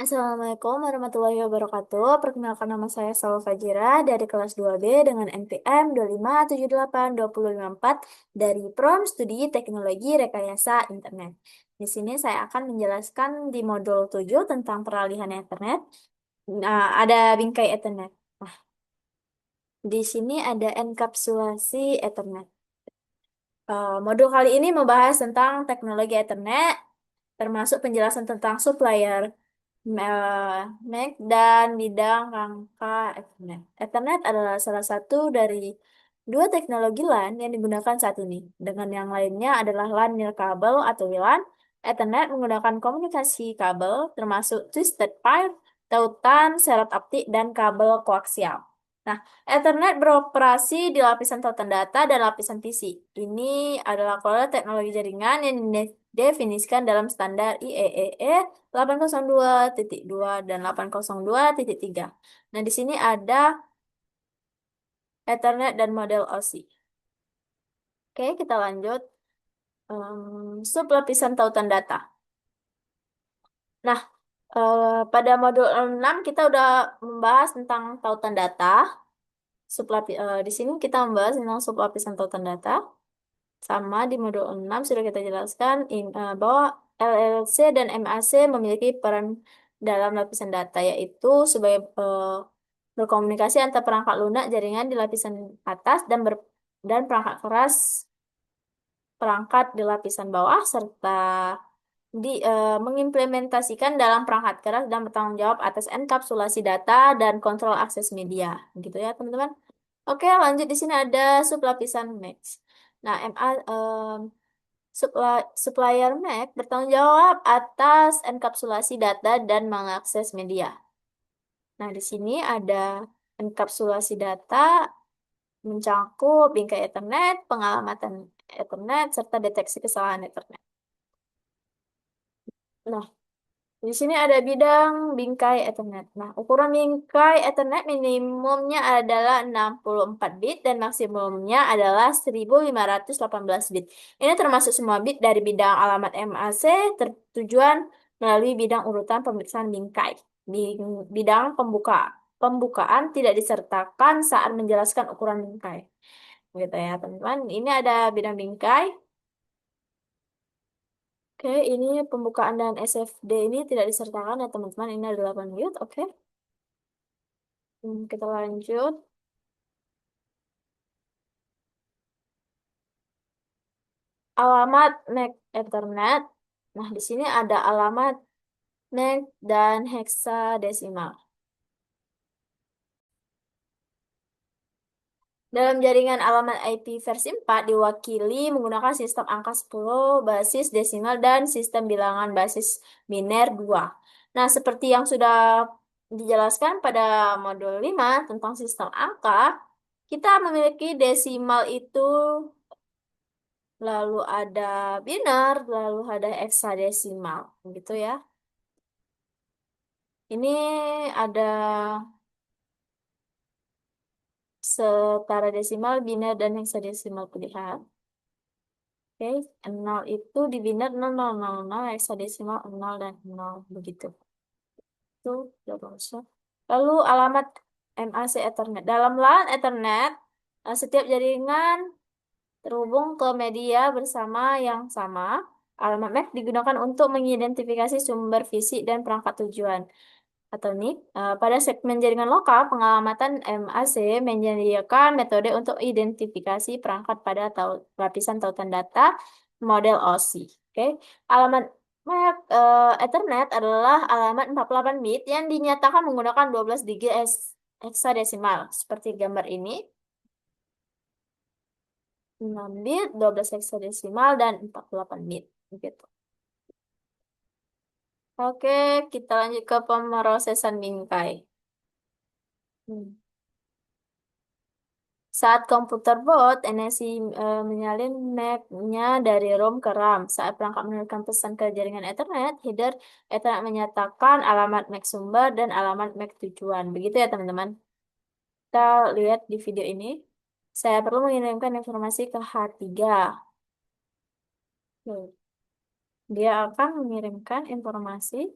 Assalamualaikum warahmatullahi wabarakatuh. Perkenalkan nama saya Salwa Fajira dari kelas 2B dengan NPM 25782054 dari Prom Studi Teknologi Rekayasa Internet. Di sini saya akan menjelaskan di modul 7 tentang peralihan Ethernet. Nah, ada bingkai Ethernet. Nah, di sini ada enkapsulasi Ethernet. Modul kali ini membahas tentang teknologi Ethernet, termasuk penjelasan tentang supplier, MAC, dan bidang rangka Ethernet. Ethernet adalah salah satu dari dua teknologi LAN yang digunakan saat ini. Dengan yang lainnya adalah LAN nirkabel atau WLAN. Ethernet menggunakan komunikasi kabel, termasuk twisted pair, tautan, seret optik, dan kabel koaksial. Nah, Ethernet beroperasi di lapisan tautan data dan lapisan PC. Ini adalah kode teknologi jaringan yang didefinisikan dalam standar IEEE 802.2 dan 802.3. Nah, di sini ada Ethernet dan model OSI. Oke, kita lanjut. Sub lapisan tautan data. Nah, pada modul 6 kita udah membahas tentang tautan data. Di sini kita membahas tentang sub lapisan tautan data. Sama di modul 6 sudah kita jelaskan bahwa LLC dan MAC memiliki peran dalam lapisan data, yaitu sebagai berkomunikasi antar perangkat lunak jaringan di lapisan atas dan perangkat keras perangkat di lapisan bawah, serta mengimplementasikan dalam perangkat keras dan bertanggung jawab atas enkapsulasi data dan kontrol akses media. Gitu ya, teman-teman. Oke, lanjut di sini ada sublapisan MAC. Nah, supplier MAC bertanggung jawab atas enkapsulasi data dan mengakses media. Nah, di sini ada enkapsulasi data mencakup bingkai Ethernet, pengalamatan Ethernet, serta deteksi kesalahan Ethernet. Nah, di sini ada bidang bingkai Ethernet. Nah, ukuran bingkai Ethernet minimumnya adalah 64 bit dan maksimumnya adalah 1518 bit. Ini termasuk semua bit dari bidang alamat MAC tertujuan melalui bidang urutan pemeriksaan bingkai. Bidang pembukaan tidak disertakan saat menjelaskan ukuran bingkai. Gitu ya, teman-teman. Ini ada bidang bingkai. Oke, ini pembukaan dan SFD ini tidak disertakan ya teman-teman. Ini ada 8 bit, oke. Kita lanjut. Alamat MAC Ethernet. Nah, di sini ada alamat MAC dan heksadesimal. Dalam jaringan alamat IP versi 4 diwakili menggunakan sistem angka 10 basis desimal dan sistem bilangan basis biner 2. Nah, seperti yang sudah dijelaskan pada modul 5 tentang sistem angka, kita memiliki desimal itu, lalu ada biner, lalu ada heksadesimal, gitu ya. Ini ada setara desimal, biner, dan heksadesimal pilihan. Oke, 0 itu di biner 0000, heksadesimal 0 dan 0, begitu. Itu jawabannya. Lalu alamat MAC Ethernet. Dalam LAN Ethernet, setiap jaringan terhubung ke media bersama yang sama. Alamat MAC digunakan untuk mengidentifikasi sumber fisik dan perangkat tujuan atau NIC. Pada segmen jaringan lokal, pengalamatan MAC menyediakan metode untuk identifikasi perangkat pada lapisan tautan data model OSI. Oke. Alamat MAC Ethernet adalah alamat 48 bit yang dinyatakan menggunakan 12 digit heksadesimal seperti gambar ini. 6 bit, 12 heksadesimal, dan 48 bit. Gitu. Oke, kita lanjut ke pemrosesan bingkai. Hmm. Saat komputer boot, NSI menyalin MAC-nya dari ROM ke RAM. Saat perangkat mengirimkan pesan ke jaringan Ethernet, header Ethernet menyatakan alamat MAC sumber dan alamat MAC tujuan. Begitu ya, teman-teman. Kita lihat di video ini. Saya perlu mengirimkan informasi ke H3. Oke. Dia akan mengirimkan informasi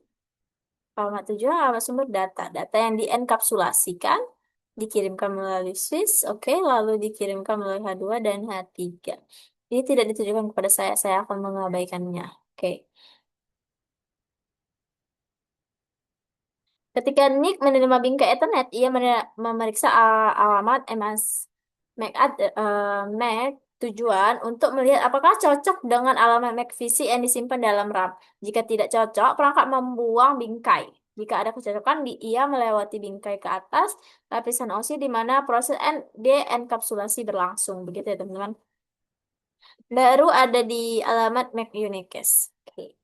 Alamat tujuan, alamat sumber data. Data yang dienkapsulasikan, dikirimkan melalui Swiss, oke, lalu dikirimkan melalui H2 dan H3. Ini tidak ditujukan kepada saya akan mengabaikannya. Oke. Ketika Nick menerima bingkai Ethernet, ia memeriksa alamat MS MAC, MAC tujuan untuk melihat apakah cocok dengan alamat MAC visi yang disimpan dalam RAM. Jika tidak cocok, perangkat membuang bingkai. Jika ada kecocokan, ia melewati bingkai ke atas lapisan OSI di mana proses denkapsulasi berlangsung. Begitu ya, teman-teman. Baru ada di alamat MAC Unicast. Oke.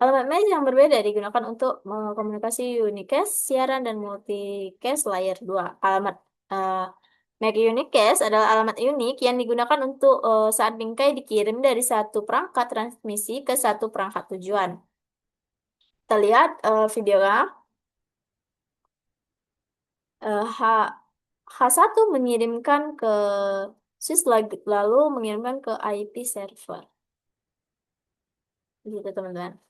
Alamat mail yang berbeda digunakan untuk komunikasi unicast, siaran, dan multicast layer 2. Alamat eh, MAC unicast adalah alamat unik yang digunakan untuk saat bingkai dikirim dari satu perangkat transmisi ke satu perangkat tujuan. Kita lihat videonya. H, H1 mengirimkan ke sys lalu mengirimkan ke IP server. Gitu, teman-teman.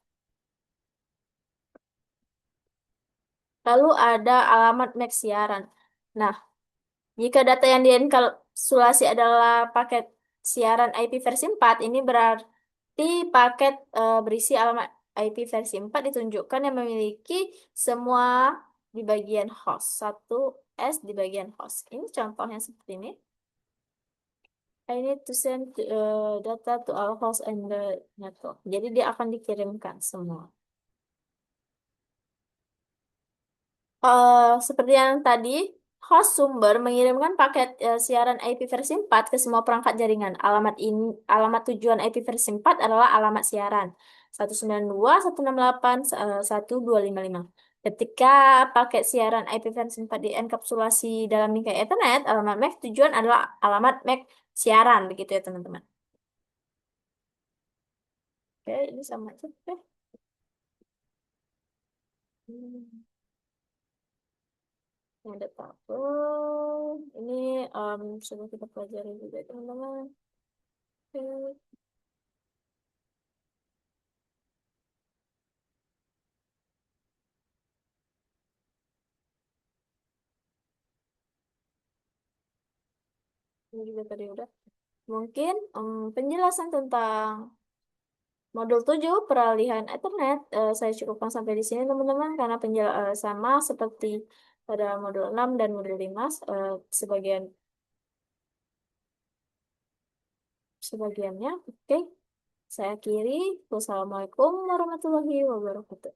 Lalu ada alamat MAC siaran. Nah, jika data yang dienkapsulasi adalah paket siaran IP versi 4, ini berarti paket berisi alamat IP versi 4 ditunjukkan yang memiliki semua di bagian host. Satu S di bagian host. Ini contohnya seperti ini. I need to send data to our host and the network. Jadi dia akan dikirimkan semua. Seperti yang tadi, host sumber mengirimkan paket siaran IP versi 4 ke semua perangkat jaringan. Alamat tujuan IP versi 4 adalah alamat siaran 192.168.1255. Ketika paket siaran IP versi 4 dienkapsulasi dalam bingkai Ethernet, alamat MAC tujuan adalah alamat MAC siaran, begitu ya, teman-teman. Oke, ini sama aja. Oke. Hmm. Yang ada tabel. Ini sudah kita pelajari juga, teman-teman. Oke. Ini juga tadi udah. Mungkin penjelasan tentang modul 7 peralihan Ethernet saya cukupkan sampai di sini, teman-teman, karena sama seperti pada modul 6 dan modul 5 sebagian sebagiannya. Oke, saya akhiri. Wassalamualaikum warahmatullahi wabarakatuh.